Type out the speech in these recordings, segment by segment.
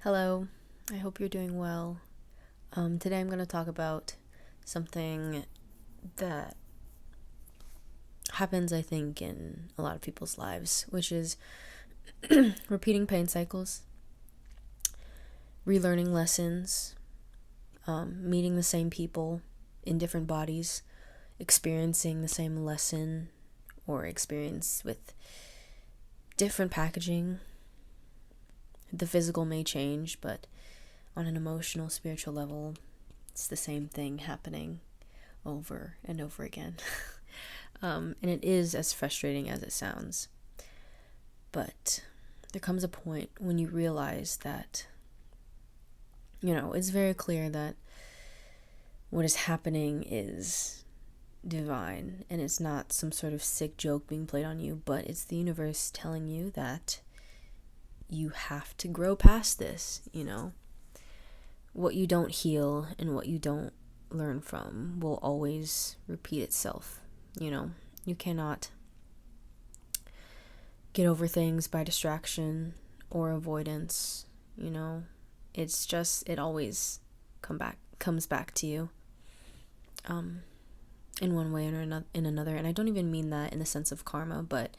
Hello, I hope you're doing well. Today I'm going to talk about something that happens, I think, in a lot of people's lives, which is repeating pain cycles, relearning lessons, meeting the same people in different bodies, experiencing the same lesson or experience with different packaging. The physical may change, but on an emotional, spiritual level, it's the same thing happening over and over again. And it is as frustrating as it sounds. But there comes a point when you realize that, it's very clear that what is happening is divine and it's not some sort of sick joke being played on you, but it's the universe telling you that you have to grow past this. What you don't heal and what you don't learn from will always repeat itself. You cannot get over things by distraction or avoidance. It's just, it always comes back to you, in one way or in another. And I don't even mean that in the sense of karma, but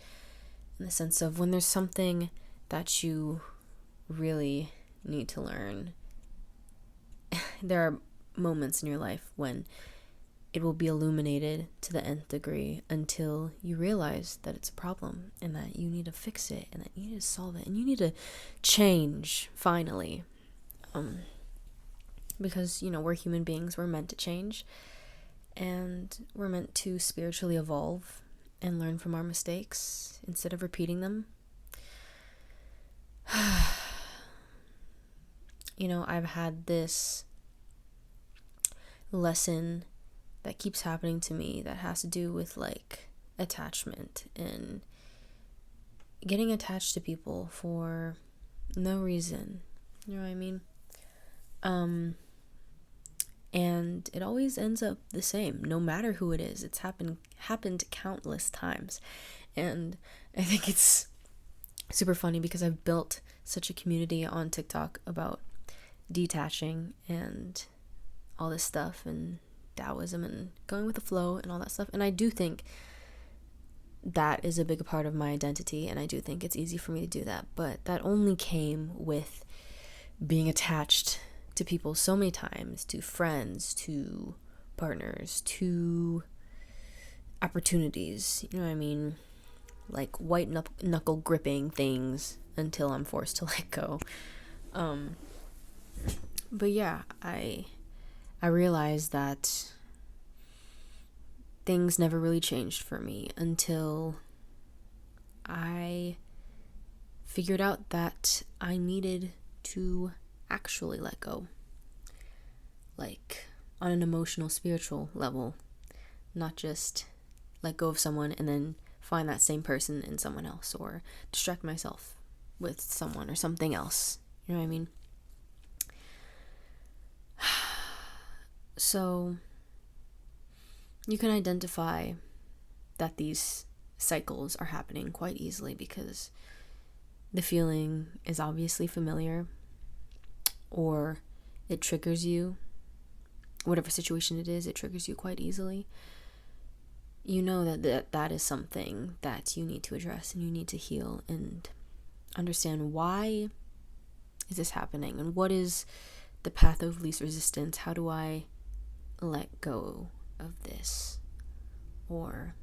in the sense of when there's something that you really need to learn, there are moments in your life when it will be illuminated to the nth degree until you realize that it's a problem and that you need to fix it and that you need to solve it and you need to change finally. Because, we're human beings, we're meant to change and we're meant to spiritually evolve and learn from our mistakes instead of repeating them. I've had this lesson that keeps happening to me that has to do with attachment and getting attached to people for no reason. You know what I mean? And it always ends up the same, no matter who it is. It's happened countless times. And I think it's super funny because I've built such a community on TikTok about detaching and all this stuff and Taoism and going with the flow and all that stuff. And I do think that is a big part of my identity, and I do think it's easy for me to do that. But that only came with being attached to people so many times, to friends, to partners, to opportunities. You know what I mean? Like white knuckle gripping things until I'm forced to let go. But yeah, I realized that things never really changed for me until I figured out that I needed to actually let go. Like on an emotional, spiritual level, not just let go of someone and then find that same person in someone else or distract myself with someone or something else. You know what I mean? So you can identify that these cycles are happening quite easily because the feeling is obviously familiar or it triggers you. Whatever situation it is, it triggers you quite easily. You know that is something that you need to address and you need to heal and understand why is this happening and what is the path of least resistance. How do I let go of this or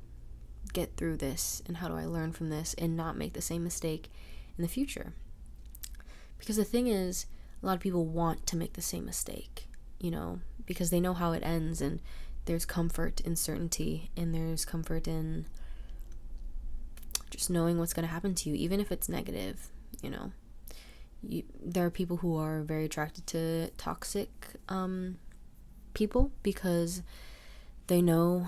get through this, and how do I learn from this and not make the same mistake in the future? Because the thing is, a lot of people want to make the same mistake, because they know how it ends, and there's comfort in certainty, and there's comfort in just knowing what's going to happen to you, even if it's negative. There are people who are very attracted to toxic people because they know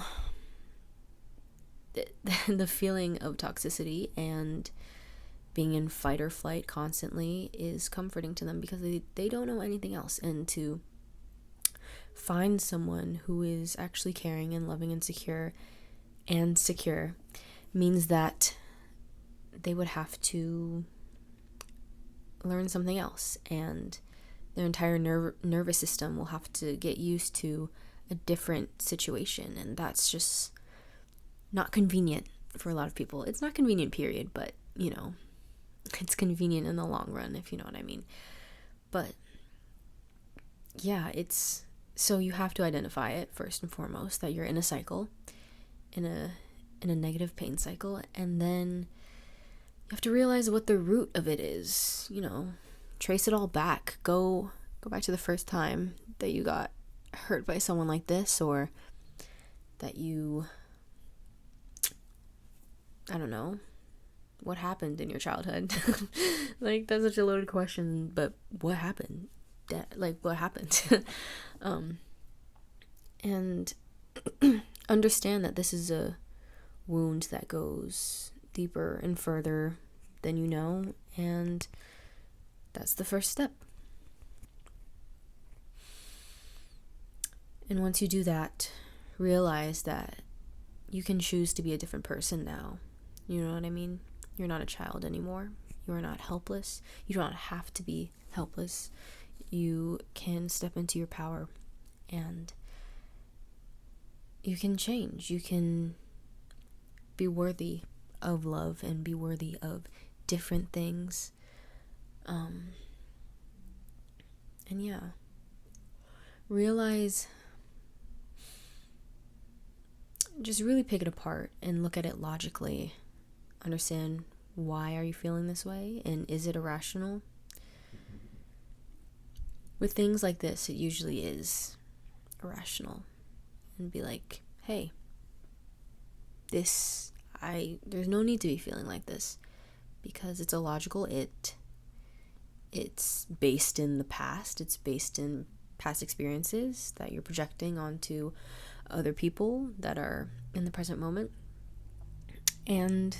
the feeling of toxicity and being in fight or flight constantly is comforting to them because they don't know anything else. And to find someone who is actually caring and loving and secure means that they would have to learn something else, and their entire nervous system will have to get used to a different situation, and that's just not convenient for a lot of people. It's not convenient, period, but you know, it's convenient in the long run, if you know what I mean. But yeah, it's so you have to identify it first and foremost, that you're in a cycle, in a negative pain cycle, and then you have to realize what the root of it is. You know, trace it all back. Go back to the first time that you got hurt by someone like this, or that you, I don't know, what happened in your childhood. Like, that's such a loaded question, but what happened? What happened? And understand that this is a wound that goes deeper and further than you know, and that's the first step. And once you do that, realize that you can choose to be a different person now. You know what I mean? You're not a child anymore. You are not helpless. You do not have to be helpless. You can step into your power, and you can change. You can be worthy of love and be worthy of different things. And yeah, just really pick it apart and look at it logically. Understand, why are you feeling this way, and is it irrational? With things like this, it usually is irrational. And be like, hey, there's no need to be feeling like this, because it's illogical. It's based in the past. It's based in past experiences that you're projecting onto other people that are in the present moment. And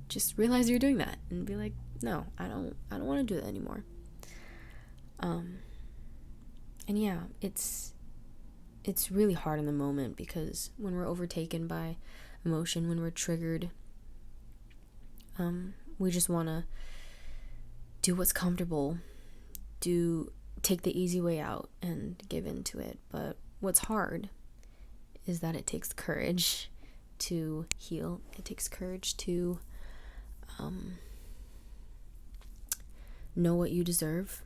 just realize you're doing that and be like, no, I don't want to do that anymore. And yeah, it's really hard in the moment, because when we're overtaken by emotion, when we're triggered, we just want to do what's comfortable, take the easy way out and give into it. But what's hard is that it takes courage to heal. It takes courage to know what you deserve,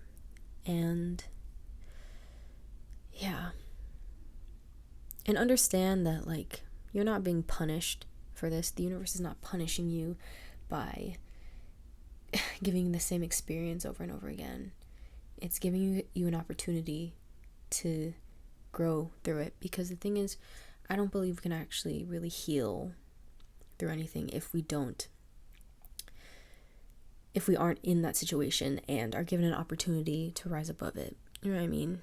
and yeah, and understand that, like, you're not being punished for this. The universe is not punishing you by giving you the same experience over and over again. It's giving you an opportunity to grow through it, because the thing is, I don't believe we can actually really heal through anything if we aren't in that situation and are given an opportunity to rise above it. You know what I mean?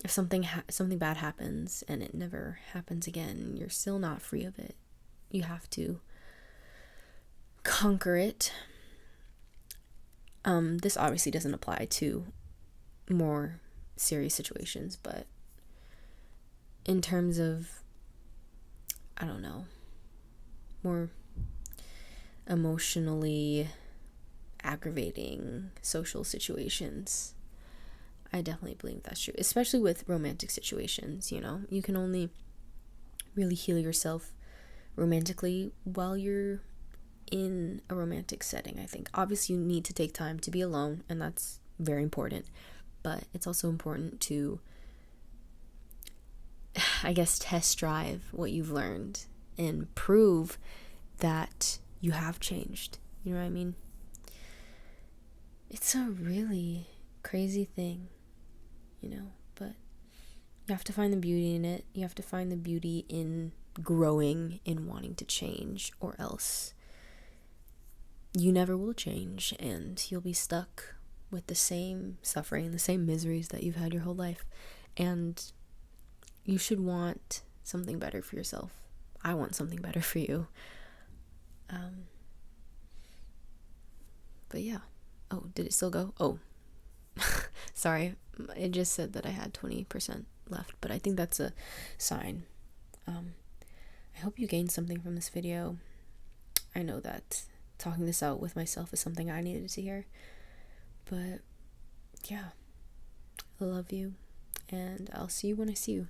If something bad happens and it never happens again, you're still not free of it. You have to conquer it. This obviously doesn't apply to more serious situations, but in terms of, I don't know, more emotionally aggravating social situations, I definitely believe that's true, especially with romantic situations. You know, you can only really heal yourself romantically while you're in a romantic setting, I think. Obviously, you need to take time to be alone, and that's very important, but it's also important to, I guess, test drive what you've learned and prove that you have changed. You know what I mean? It's a really crazy thing, you know, but you have to find the beauty in it. You have to find the beauty in growing, in wanting to change, or else you never will change, and you'll be stuck with the same suffering, the same miseries that you've had your whole life. And you should want something better for yourself. I want something better for you. But yeah. Oh, did it still go? Oh, sorry. It just said that I had 20% left, but I think that's a sign. I hope you gained something from this video. I know that talking this out with myself is something I needed to hear. But yeah, I love you, and I'll see you when I see you.